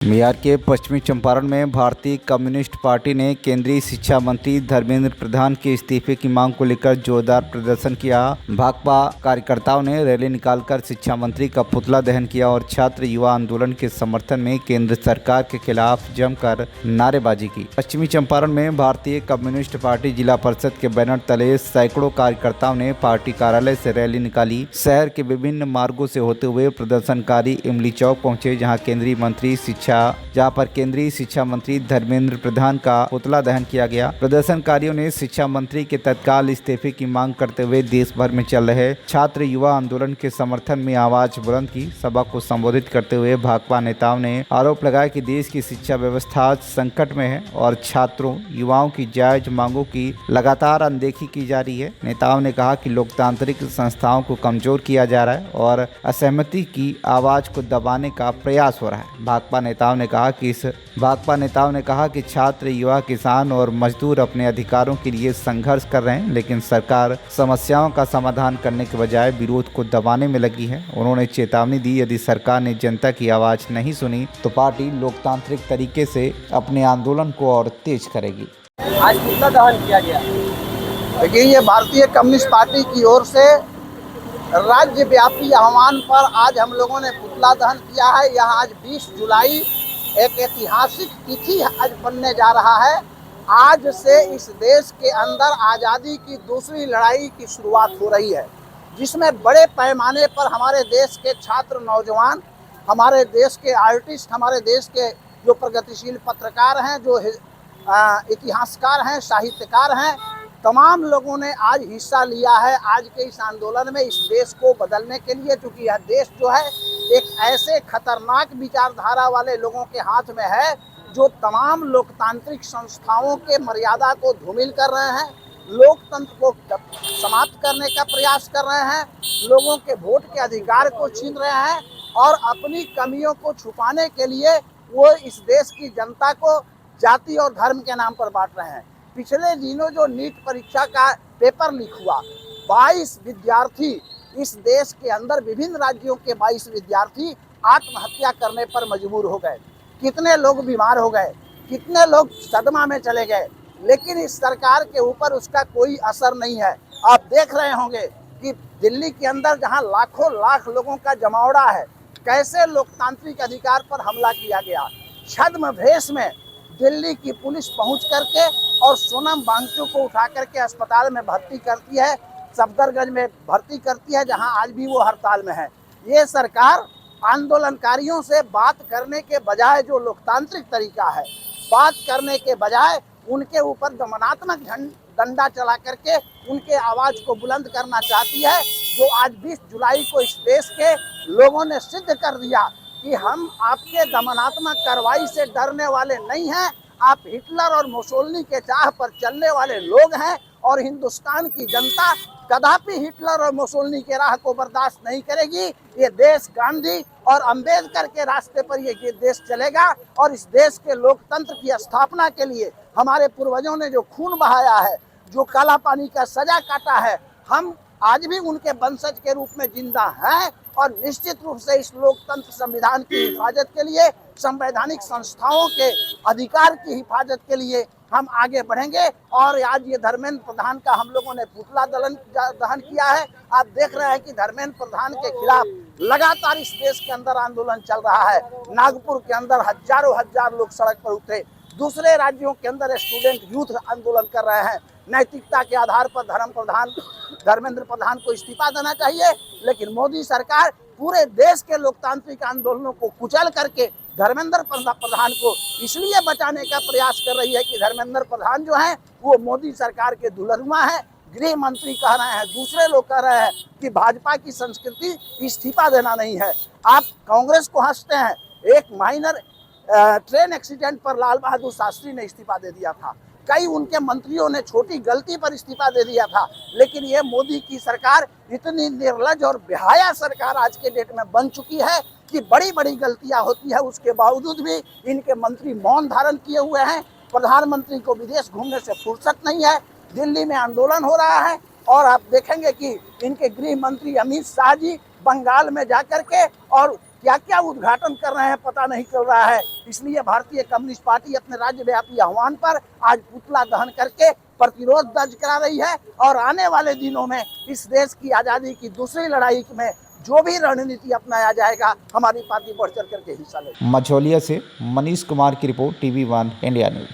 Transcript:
बिहार के पश्चिमी चंपारण में भारतीय कम्युनिस्ट पार्टी ने केंद्रीय शिक्षा मंत्री धर्मेंद्र प्रधान के इस्तीफे की मांग को लेकर जोरदार प्रदर्शन किया। भाकपा कार्यकर्ताओं ने रैली निकालकर शिक्षा मंत्री का पुतला दहन किया और छात्र युवा आंदोलन के समर्थन में केंद्र सरकार के खिलाफ जमकर नारेबाजी की। पश्चिमी चंपारण में भारतीय कम्युनिस्ट पार्टी जिला परिषद के बैनर तले सैकड़ों कार्यकर्ताओं ने पार्टी कार्यालय से रैली निकाली। शहर के विभिन्न मार्गों से होते हुए प्रदर्शनकारी इमली चौक पहुंचे, जहां पर केंद्रीय शिक्षा मंत्री धर्मेंद्र प्रधान का पुतला दहन किया गया। प्रदर्शनकारियों ने शिक्षा मंत्री के तत्काल इस्तीफे की मांग करते हुए देश भर में चल रहे छात्र युवा आंदोलन के समर्थन में आवाज बुलंद की। सभा को संबोधित करते हुए भाकपा नेताओं ने आरोप लगाया कि देश की शिक्षा व्यवस्था संकट में है और छात्रों युवाओं की जायज मांगों की लगातार अनदेखी की जा रही है। नेताओं ने कहा कि लोकतांत्रिक संस्थाओं को कमजोर किया जा रहा है और असहमति की आवाज को दबाने का प्रयास हो रहा है। भाकपा नेताओं ने कहा कि छात्र युवा किसान और मजदूर अपने अधिकारों के लिए संघर्ष कर रहे हैं, लेकिन सरकार समस्याओं का समाधान करने के बजाय विरोध को दबाने में लगी है। उन्होंने चेतावनी दी, यदि सरकार ने जनता की आवाज नहीं सुनी तो पार्टी लोकतांत्रिक तरीके से अपने आंदोलन को और तेज करेगी। आज पुतला दहन किया गया। देखिए, ये भारतीय कम्युनिस्ट पार्टी की ओर से राज्यव्यापी आह्वान पर आज हम लोगों ने पुतला दहन किया है। यहाँ आज 20 जुलाई एक ऐतिहासिक तिथि आज बनने जा रहा है। आज से इस देश के अंदर आज़ादी की दूसरी लड़ाई की शुरुआत हो रही है, जिसमें बड़े पैमाने पर हमारे देश के छात्र नौजवान, हमारे देश के आर्टिस्ट, हमारे देश के जो प्रगतिशील पत्रकार हैं, जो इतिहासकार हैं, साहित्यकार हैं, तमाम लोगों ने आज हिस्सा लिया है आज के इस आंदोलन में, इस देश को बदलने के लिए। क्योंकि यह देश जो है एक ऐसे खतरनाक विचारधारा वाले लोगों के हाथ में है जो तमाम लोकतांत्रिक संस्थाओं के मर्यादा को धूमिल कर रहे हैं, लोकतंत्र को समाप्त करने का प्रयास कर रहे हैं, लोगों के वोट के अधिकार को छीन रहे हैं और अपनी कमियों को छुपाने के लिए वो इस देश की जनता को जाति और धर्म के नाम पर बांट रहे हैं। पिछले दिनों जो नीट परीक्षा का पेपर लीक हुआ, 22 विद्यार्थी इस देश के अंदर विभिन्न राज्यों के 22 विद्यार्थी आत्महत्या करने पर मजबूर हो गए। कितने लोग बीमार हो गए, कितने लोग सदमा में चले गए, लेकिन इस सरकार के ऊपर उसका कोई असर नहीं है। आप देख रहे होंगे कि दिल्ली के अंदर जहां लाखों लाख लोगों का जमावड़ा है, कैसे लोकतांत्रिक अधिकार पर हमला किया गया। छद्म भेष में दिल्ली की पुलिस पहुंच करके और सोनम वांगचुक को उठा करके अस्पताल में भर्ती करती है, सफदरगंज में भर्ती करती है, जहां आज भी वो हड़ताल में है। ये सरकार आंदोलनकारियों से बात करने के बजाय, जो लोकतांत्रिक तरीका है, बात करने के बजाय उनके ऊपर दमनात्मक डंडा चला करके उनके आवाज को बुलंद करना चाहती है। जो आज 20 जुलाई को इस देश के लोगों ने सिद्ध कर दिया कि हम आपके दमनात्मक कार्रवाई से डरने वाले नहीं हैं। आप हिटलर और मुसोलिनी के चाह पर चलने वाले लोग हैं और हिंदुस्तान की जनता कदापि हिटलर और मुसोलिनी के राह को बर्दाश्त नहीं करेगी। ये देश गांधी और अंबेडकर के रास्ते पर ये देश चलेगा और इस देश के लोकतंत्र की स्थापना के लिए हमारे पूर्वजों ने जो खून बहाया है, जो काला पानी का सजा काटा है, हम आज भी उनके वंशज के रूप में जिंदा हैं और निश्चित रूप से इस लोकतंत्र संविधान की हिफाजत के लिए, संवैधानिक संस्थाओं के अधिकार की हिफाजत के लिए हम आगे बढ़ेंगे। और आज ये धर्मेंद्र प्रधान का हम लोगों ने पुतला दहन किया है। आप देख रहे हैं कि धर्मेंद्र प्रधान के खिलाफ लगातार इस देश के अंदर आंदोलन चल रहा है। नागपुर के अंदर हजार लोग सड़क पर उतरे, दूसरे राज्यों के अंदर स्टूडेंट यूथ आंदोलन कर रहे हैं। नैतिकता के आधार पर धर्मेंद्र प्रधान को इस्तीफा देना चाहिए, लेकिन मोदी सरकार पूरे देश के लोकतांत्रिक आंदोलनों को कुचल करके धर्मेंद्र प्रधान को इसलिए बचाने का प्रयास कर रही है कि धर्मेंद्र प्रधान जो है वो मोदी सरकार के दुल्हनुआ है। गृह मंत्री कह रहे हैं, दूसरे लोग कह रहे हैं कि भाजपा की संस्कृति इस्तीफा देना नहीं है। आप कांग्रेस को हंसते हैं, एक माइनर ट्रेन एक्सीडेंट पर लाल बहादुर शास्त्री ने इस्तीफा दे दिया था, कई उनके मंत्रियों ने छोटी गलती पर इस्तीफा दे दिया था, लेकिन ये मोदी की सरकार इतनी निर्लज और बेहाया सरकार आज के डेट में बन चुकी है कि बड़ी बड़ी गलतियां होती है, उसके बावजूद भी इनके मंत्री मौन धारण किए हुए हैं। प्रधानमंत्री को विदेश घूमने से फुर्सत नहीं है, दिल्ली में आंदोलन हो रहा है और आप देखेंगे कि इनके गृह मंत्री अमित शाह जी बंगाल में जाकर के और क्या क्या उद्घाटन कर रहे हैं पता नहीं चल रहा है। इसलिए भारतीय कम्युनिस्ट पार्टी अपने राज्यव्यापी आह्वान पर आज पुतला दहन करके प्रतिरोध दर्ज करा रही है और आने वाले दिनों में इस देश की आज़ादी की दूसरी लड़ाई में जो भी रणनीति अपनाया जाएगा हमारी पार्टी बढ़ चढ़ करके हिस्सा लेगी। मझौलिया से मनीष कुमार की रिपोर्ट, TV1 इंडिया न्यूज।